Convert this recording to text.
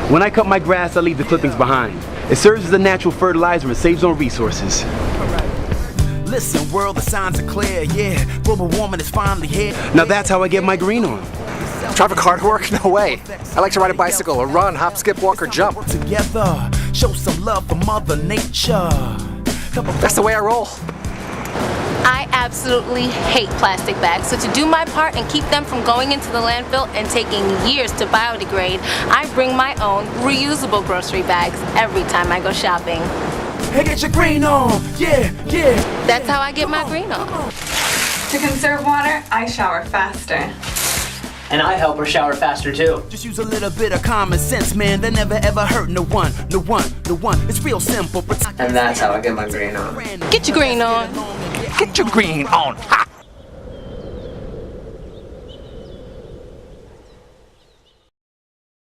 When I cut my grass, I leave the clippings behind. It serves as a natural fertilizer and saves on resources. Listen, world, the signs are clear, yeah. Global warming is finally here. Now that's how I get my green on. Drive a car to work? No way. I like to ride a bicycle or run, hop, skip, walk, or jump. Together, show some love for Mother Nature. That's the way I roll. I absolutely hate plastic bags, so to do my part and keep them from going into the landfill and taking years to biodegrade, I bring my own reusable grocery bags every time I go shopping. Hey, get your green on, yeah, yeah. That's how I get my green on. To conserve water, I shower faster. And I help her shower faster too. Just use a little bit of common sense, man. That never ever hurt no one, no one, no one. It's real simple. And that's how I get my green on. Get your green on. Get your green on. Ha!